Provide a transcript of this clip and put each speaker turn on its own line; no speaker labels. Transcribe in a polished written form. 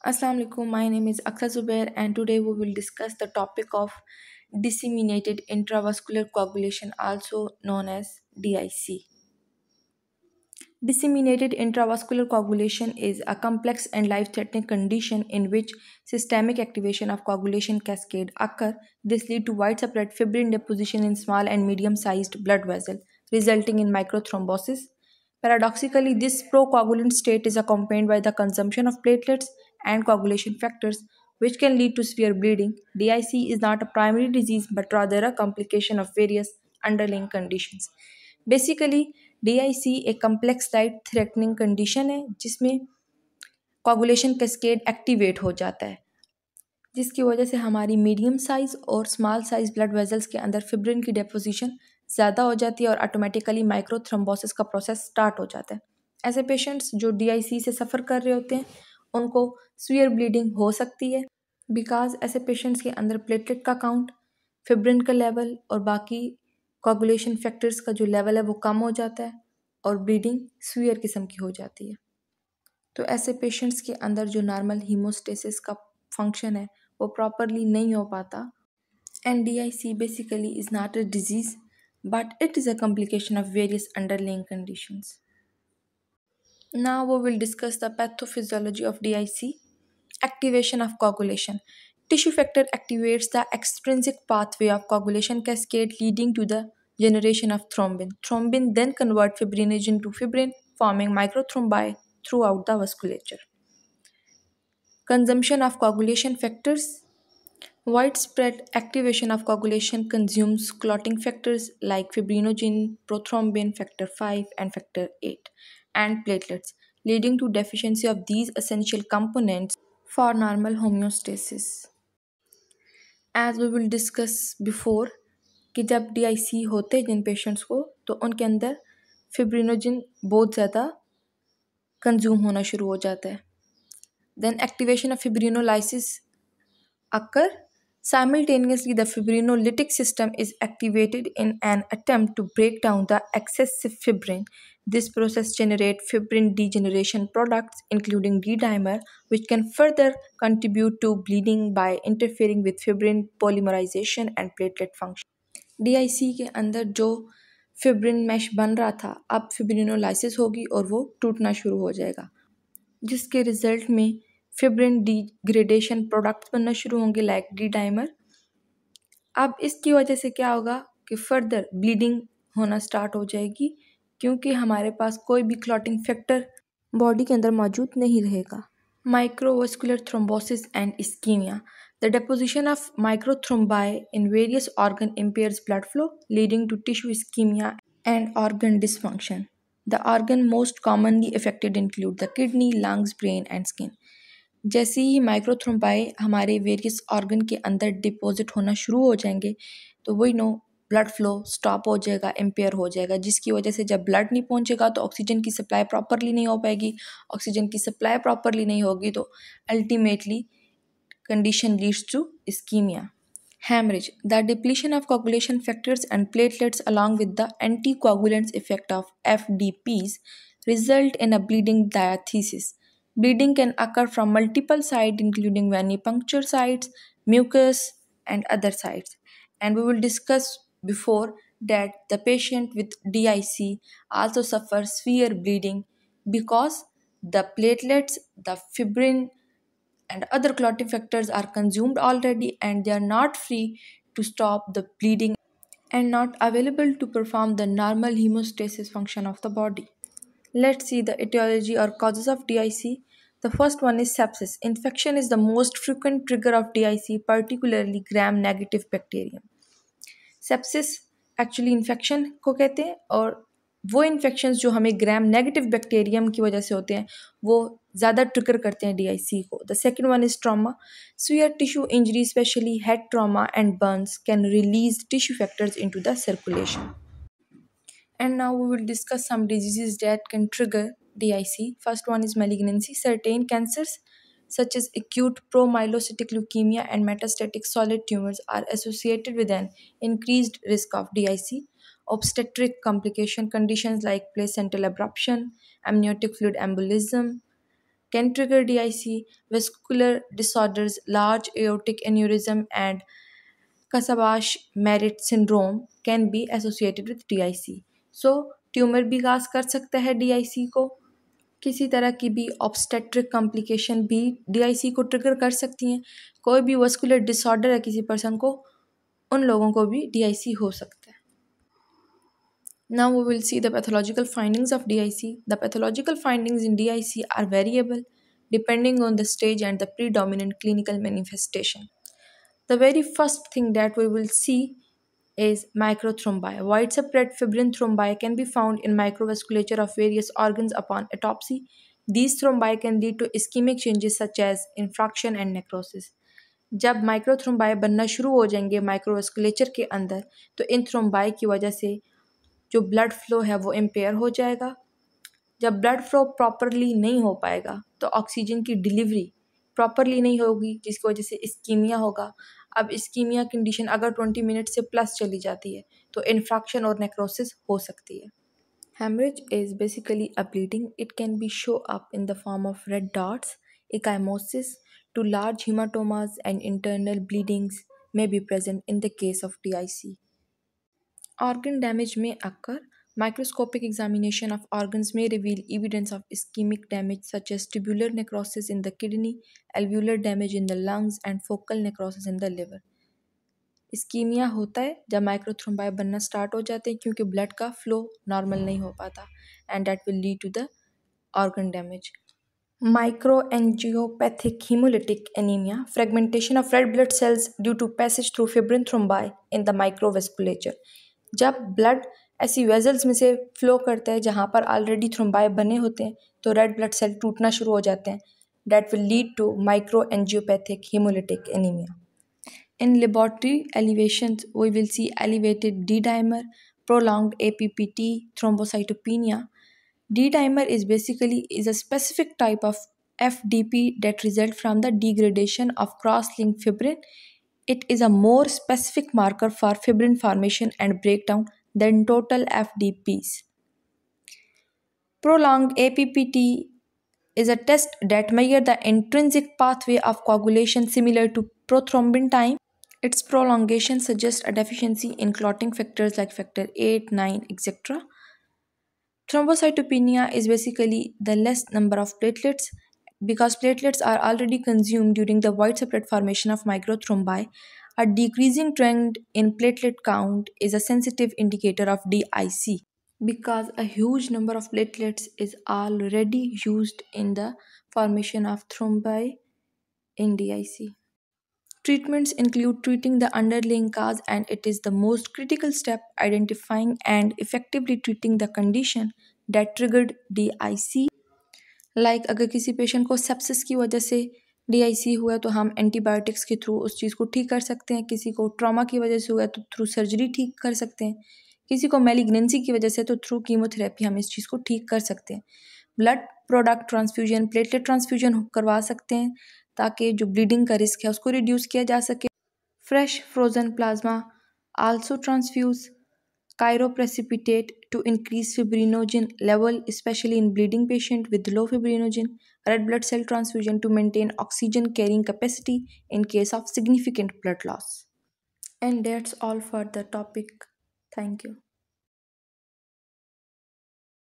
Assalamu alaikum. My name is Akhtar Zubair, and today we will discuss the topic of disseminated intravascular coagulation, also known as DIC. Disseminated intravascular coagulation is a complex and life-threatening condition in which systemic activation of coagulation cascade occur. This leads to widespread fibrin deposition in small and medium-sized blood vessels, resulting in microthrombosis. Paradoxically, this procoagulant state is accompanied by the consumption of platelets and coagulation factors, which can lead to severe bleeding. DIC is not a primary disease but rather a complication of various underlying conditions. Basically DIC एक complex life threatening condition है जिसमें coagulation cascade activate हो जाता है, जिसकी वजह से हमारी मीडियम साइज़ और स्मॉल साइज़ ब्लड वेजल्स के अंदर फिब्रिन की डेपोजिशन ज़्यादा हो जाती है और ऑटोमेटिकली माइक्रोथ्रोम्बोसिस का प्रोसेस स्टार्ट हो जाता है। ऐसे पेशेंट्स जो DIC से सफ़र कर रहे होते हैं उनको सीवियर ब्लीडिंग हो सकती है, बिकॉज ऐसे पेशेंट्स के अंदर प्लेटलेट का काउंट, फिब्रिन का लेवल और बाकी कोगुलेशन फैक्टर्स का जो लेवल है वो कम हो जाता है और ब्लीडिंग सीवियर किस्म की हो जाती है। तो ऐसे पेशेंट्स के अंदर जो नॉर्मल हीमोस्टेसिस का फंक्शन है वो प्रॉपरली नहीं हो पाता। And DIC basically is not a disease but it is a complication of various underlying conditions. Now we will discuss the pathophysiology of DIC. Activation of coagulation. Tissue factor activates the extrinsic pathway of coagulation cascade leading to the generation of thrombin. Thrombin then convert fibrinogen to fibrin, forming microthrombi throughout the vasculature. Consumption of coagulation factors. Widespread activation of coagulation consumes clotting factors like fibrinogen, prothrombin, factor 5, and factor 8, and platelets, leading to deficiency of these essential components for normal homeostasis. As we will discuss before कि जब DIC होते हैं जिन patients को तो उनके अंदर fibrinogen बहुत ज़्यादा कंज्यूम होना शुरू हो जाता है. Then activation of fibrinolysis occur. Simultaneously, the fibrinolytic system is activated in an attempt to break down the excessive fibrin. This process generates fibrin degeneration products, including D-dimer, which can further contribute to bleeding by interfering with fibrin polymerization and platelet function. DIC के अंदर जो fibrin mash बन रहा था अब फिब्रिनोलाइसिस होगी और वो टूटना शुरू हो जाएगा, जिसके रिजल्ट में फिब्रिन डिग्रेडेशन प्रोडक्ट्स बनना शुरू होंगे लाइक D-डाइमर. अब इसकी वजह से क्या होगा कि फर्दर ब्लीडिंग होना स्टार्ट हो जाएगी क्योंकि हमारे पास कोई भी क्लॉटिंग फैक्टर बॉडी के अंदर मौजूद नहीं रहेगा. Microvascular thrombosis and ischaemia. The deposition of microthrombi in various organs impairs blood flow, leading to tissue ischemia and organ dysfunction. The organ most commonly affected include the kidney, lungs, brain, and skin. जैसे ही माइक्रोथ्रोम्बाई हमारे various organ के अंदर deposit होना शुरू हो जाएंगे तो वही नो ब्लड फ्लो स्टॉप हो जाएगा, इम्पेयर हो जाएगा, जिसकी वजह से जब ब्लड नहीं पहुंचेगा तो ऑक्सीजन की सप्लाई प्रॉपरली नहीं हो पाएगी. ऑक्सीजन की सप्लाई प्रॉपरली नहीं होगी तो ultimately condition leads to ischemia. Hemorrhage. The depletion of coagulation factors and platelets along with the anticoagulants effect of FDPs result in a bleeding diathesis. Bleeding can occur from multiple sites including venipuncture sites, mucus, and other sites. And we will discuss before that the patient with DIC also suffers severe bleeding because the platelets, the fibrin, and other clotting factors are consumed already and they are not free to stop the bleeding and not available to perform the normal hemostasis function of the body. Let's see the etiology or causes of DIC. The first one is sepsis. Infection is the most frequent trigger of DIC, particularly gram negative bacterium. Sepsis actually infection को कहते हैं और वो infections जो हमें gram negative bacterium की वजह से होते हैं वो ज़्यादा ट्रिगर करते हैं DIC को. The second one is trauma. Severe tissue injury specially head trauma and Burns can release tissue factors into the circulation. And now we will discuss some diseases that can trigger DIC. First one is malignancy. Certain cancers such as acute promyelocytic leukemia and metastatic solid tumors are associated with an increased risk of DIC. Obstetric complication conditions like placental abruption, amniotic fluid embolism, can trigger DIC. Vascular disorders, large aortic aneurysm, and Kasabash-Merritt syndrome can be associated with DIC. So tumour भी काज कर सकता है DIC को, किसी तरह की भी obstetric complication भी DIC को ट्रिगर कर सकती हैं। कोई भी वस्कुलर डिसऑर्डर है किसी पर्सन को, उन लोगों को भी DIC हो सकता है। Now we will see the pathological findings of DIC. The pathological findings in DIC are variable depending on the stage and the predominant clinical manifestation. The very first thing that we will see is microthrombi. Widespread fibrin thrombi can be found in microvasculature of various organs upon autopsy. These thrombi can lead to ischemic changes such as infarction and necrosis. जब माइक्रोथ्रोम्बाई बनना शुरू हो जाएंगे माइक्रोवास्कुलेचर के अंदर, तो इन thrombi की वजह से जो ब्लड फ्लो है वो इम्पेयर हो जाएगा। जब ब्लड फ्लो प्रॉपरली नहीं हो पाएगा तो ऑक्सीजन की डिलीवरी प्रॉपरली नहीं होगी, जिसकी वजह से इस्कीमिया होगा। अब इस्कीमिया कंडीशन अगर 20 मिनट से प्लस चली जाती है तो इन्फ्रैक्शन और नेक्रोसिस हो सकती है। Hemorrhage is basically a bleeding. It can be show up in the form of red dots, ecchymosis, to large hematomas, and internal bleedings may be present in the case of DIC. Organ damage may occur. Microscopic examination of organs may reveal evidence of ischemic damage such as tubular necrosis in the kidney, alveolar damage in the lungs, and focal necrosis in the liver. Ischaemia होता है जब माइक्रोथ्रोम्बाई बनना start हो जाते हैं क्योंकि blood का flow normal नहीं हो पाता, and that will lead to the organ damage. Microangiopathic hemolytic anemia, fragmentation of red blood cells due to passage through fibrin thrombi in the microvasculature. जब ब्लड ऐसी वेजल्स में से फ्लो करता है जहाँ पर ऑलरेडी थ्रोम्बाई बने होते हैं तो रेड ब्लड सेल टूटना शुरू हो जाते हैं, that will lead to microangiopathic hemolytic anemia. In laboratory elevations, we will see elevated D-dimer, prolonged APPT, thrombocytopenia. D-dimer is a specific type of FDP that result from the degradation of cross-linked fibrin. It is a more specific marker for fibrin formation and breakdown than total FDPs. Prolonged APPT is a test that measures the intrinsic pathway of coagulation similar to prothrombin time. Its prolongation suggests a deficiency in clotting factors like factor 8, 9, etc. Thrombocytopenia is basically the less number of platelets. Because platelets are already consumed during the widespread formation of microthrombi, a decreasing trend in platelet count is a sensitive indicator of DIC. Because a huge number of platelets is already used in the formation of thrombi in DIC. Treatments include treating the underlying cause, and it is the most critical step, identifying and effectively treating the condition that triggered DIC. Like अगर किसी patient को sepsis की वजह से DIC हुआ तो हम antibiotics के थ्रू उस चीज़ को ठीक कर सकते हैं, किसी को ट्रॉमा की वजह से हुआ तो थ्रू सर्जरी ठीक कर सकते हैं, किसी को मैलिग्नेंसी की वजह से तो थ्रू कीमोथेरेपी हम इस चीज़ को ठीक कर सकते हैं। Blood product transfusion, platelet transfusion करवा सकते हैं ताकि जो ब्लीडिंग का रिस्क है उसको रिड्यूस किया जा सके। Fresh frozen plasma also transfuse cryoprecipitate to increase fibrinogen level, especially in bleeding patient with low fibrinogen. Red blood cell transfusion to maintain oxygen carrying capacity in case of significant blood loss. And that's all for the topic. Thank you.